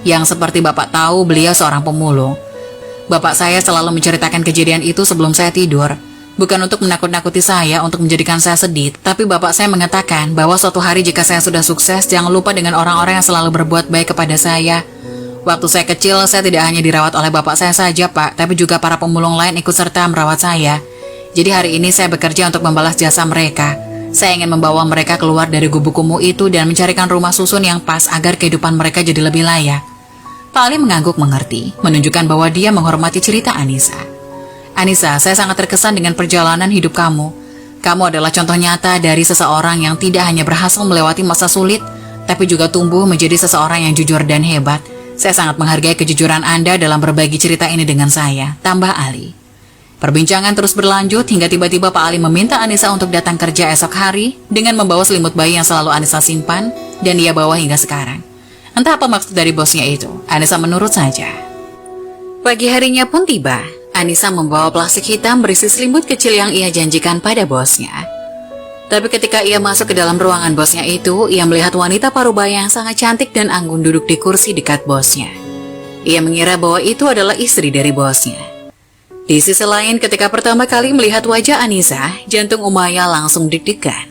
Yang seperti Bapak tahu, beliau seorang pemulung. Bapak saya selalu menceritakan kejadian itu sebelum saya tidur. Bukan untuk menakut-nakuti saya, untuk menjadikan saya sedih, tapi Bapak saya mengatakan bahwa suatu hari jika saya sudah sukses, jangan lupa dengan orang-orang yang selalu berbuat baik kepada saya. Waktu saya kecil, saya tidak hanya dirawat oleh Bapak saya saja, Pak, tapi juga para pemulung lain ikut serta merawat saya. Jadi hari ini saya bekerja untuk membalas jasa mereka. Saya ingin membawa mereka keluar dari gubuk kumuh itu dan mencarikan rumah susun yang pas agar kehidupan mereka jadi lebih layak. Pak Ali mengangguk mengerti, menunjukkan bahwa dia menghormati cerita Anissa. Anissa, saya sangat terkesan dengan perjalanan hidup kamu. Kamu adalah contoh nyata dari seseorang yang tidak hanya berhasil melewati masa sulit, tapi juga tumbuh menjadi seseorang yang jujur dan hebat. Saya sangat menghargai kejujuran Anda dalam berbagi cerita ini dengan saya, tambah Ali. Perbincangan terus berlanjut hingga tiba-tiba Pak Ali meminta Anissa untuk datang kerja esok hari dengan membawa selimut bayi yang selalu Anissa simpan dan ia bawa hingga sekarang. Entah apa maksud dari bosnya itu, Anissa menurut saja. Pagi harinya pun tiba. Anissa membawa plastik hitam berisi selimut kecil yang ia janjikan pada bosnya. Tapi ketika ia masuk ke dalam ruangan bosnya itu, ia melihat wanita parubaya yang sangat cantik dan anggun duduk di kursi dekat bosnya. Ia mengira bahwa itu adalah istri dari bosnya. Di sisi lain, ketika pertama kali melihat wajah Anissa, jantung Umayyah langsung deg-degan.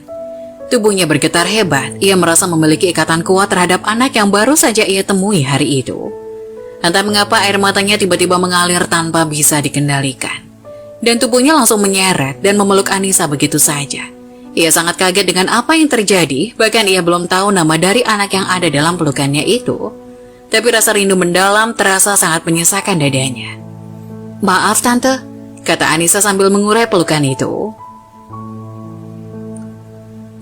Tubuhnya bergetar hebat, ia merasa memiliki ikatan kuat terhadap anak yang baru saja ia temui hari itu. Entah mengapa air matanya tiba-tiba mengalir tanpa bisa dikendalikan. Dan tubuhnya langsung menyeret dan memeluk Anissa begitu saja. Ia sangat kaget dengan apa yang terjadi, bahkan ia belum tahu nama dari anak yang ada dalam pelukannya itu. Tapi rasa rindu mendalam terasa sangat menyesakan dadanya. "Maaf tante," kata Anissa sambil mengurai pelukan itu.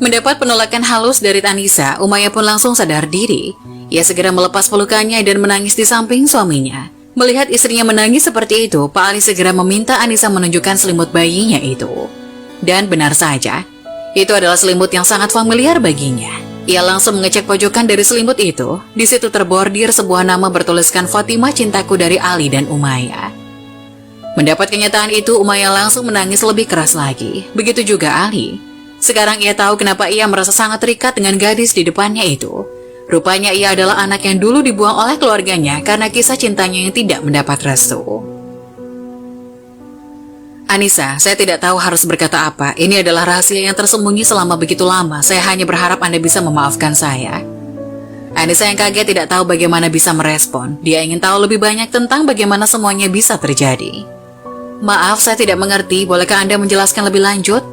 Mendapat penolakan halus dari Anissa, Umayyah pun langsung sadar diri. Ia segera melepas pelukannya dan menangis di samping suaminya. Melihat istrinya menangis seperti itu, Pak Ali segera meminta Anissa menunjukkan selimut bayinya itu. Dan benar saja, itu adalah selimut yang sangat familiar baginya. Ia langsung mengecek pojokan dari selimut itu. Di situ terbordir sebuah nama bertuliskan Fatimah cintaku dari Ali dan Umayyah. Mendapat kenyataan itu, Umayyah langsung menangis lebih keras lagi. Begitu juga Ali. Sekarang ia tahu kenapa ia merasa sangat terikat dengan gadis di depannya itu. Rupanya ia adalah anak yang dulu dibuang oleh keluarganya karena kisah cintanya yang tidak mendapat restu. "Anissa, saya tidak tahu harus berkata apa. Ini adalah rahasia yang tersembunyi selama begitu lama. Saya hanya berharap Anda bisa memaafkan saya." Anissa yang kaget tidak tahu bagaimana bisa merespon. Dia ingin tahu lebih banyak tentang bagaimana semuanya bisa terjadi. "Maaf, saya tidak mengerti. Bolehkah Anda menjelaskan lebih lanjut?"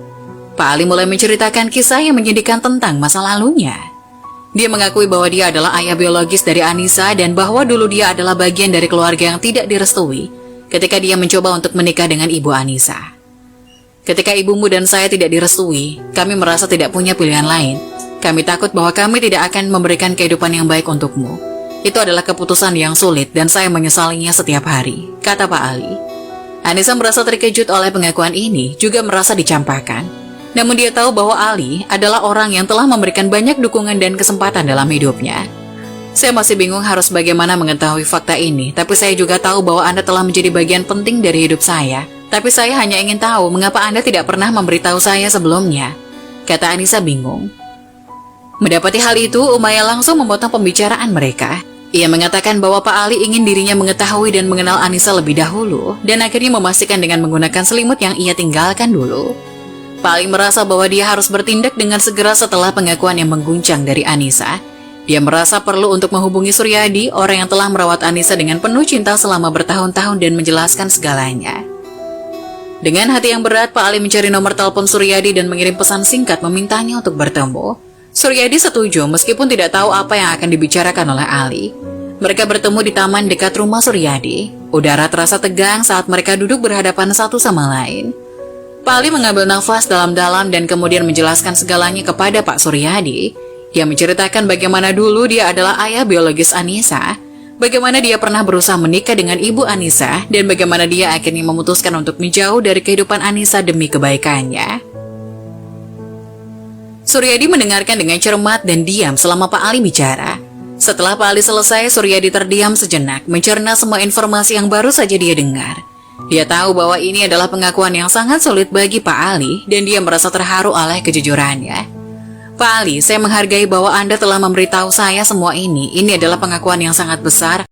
Pak Ali mulai menceritakan kisah yang menyedihkan tentang masa lalunya. Dia mengakui bahwa dia adalah ayah biologis dari Anissa dan bahwa dulu dia adalah bagian dari keluarga yang tidak direstui ketika dia mencoba untuk menikah dengan ibu Anissa. "Ketika ibumu dan saya tidak direstui, kami merasa tidak punya pilihan lain. Kami takut bahwa kami tidak akan memberikan kehidupan yang baik untukmu. Itu adalah keputusan yang sulit dan saya menyesalinya setiap hari," kata Pak Ali. Anissa merasa terkejut oleh pengakuan ini, juga merasa dicampakkan. Namun dia tahu bahwa Ali adalah orang yang telah memberikan banyak dukungan dan kesempatan dalam hidupnya. "Saya masih bingung harus bagaimana mengetahui fakta ini, tapi saya juga tahu bahwa Anda telah menjadi bagian penting dari hidup saya. Tapi saya hanya ingin tahu mengapa Anda tidak pernah memberitahu saya sebelumnya," kata Anissa bingung. Mendapati hal itu, Umayyah langsung memotong pembicaraan mereka. Ia mengatakan bahwa Pak Ali ingin dirinya mengetahui dan mengenal Anissa lebih dahulu, dan akhirnya memastikan dengan menggunakan selimut yang ia tinggalkan dulu. Pak Ali merasa bahwa dia harus bertindak dengan segera setelah pengakuan yang mengguncang dari Anissa. Dia merasa perlu untuk menghubungi Suryadi, orang yang telah merawat Anissa dengan penuh cinta selama bertahun-tahun dan menjelaskan segalanya. Dengan hati yang berat, Pak Ali mencari nomor telepon Suryadi dan mengirim pesan singkat memintanya untuk bertemu. Suryadi setuju meskipun tidak tahu apa yang akan dibicarakan oleh Ali. Mereka bertemu di taman dekat rumah Suryadi. Udara terasa tegang saat mereka duduk berhadapan satu sama lain. Pak Ali mengambil nafas dalam-dalam dan kemudian menjelaskan segalanya kepada Pak Suryadi. Dia menceritakan bagaimana dulu dia adalah ayah biologis Anissa, bagaimana dia pernah berusaha menikah dengan ibu Anissa, dan bagaimana dia akhirnya memutuskan untuk menjauh dari kehidupan Anissa demi kebaikannya. Suryadi mendengarkan dengan cermat dan diam selama Pak Ali bicara. Setelah Pak Ali selesai, Suryadi terdiam sejenak, mencerna semua informasi yang baru saja dia dengar. Dia tahu bahwa ini adalah pengakuan yang sangat sulit bagi Pak Ali, dan dia merasa terharu oleh kejujurannya. Pak Ali, saya menghargai bahwa Anda telah memberitahu saya semua ini. Ini adalah pengakuan yang sangat besar.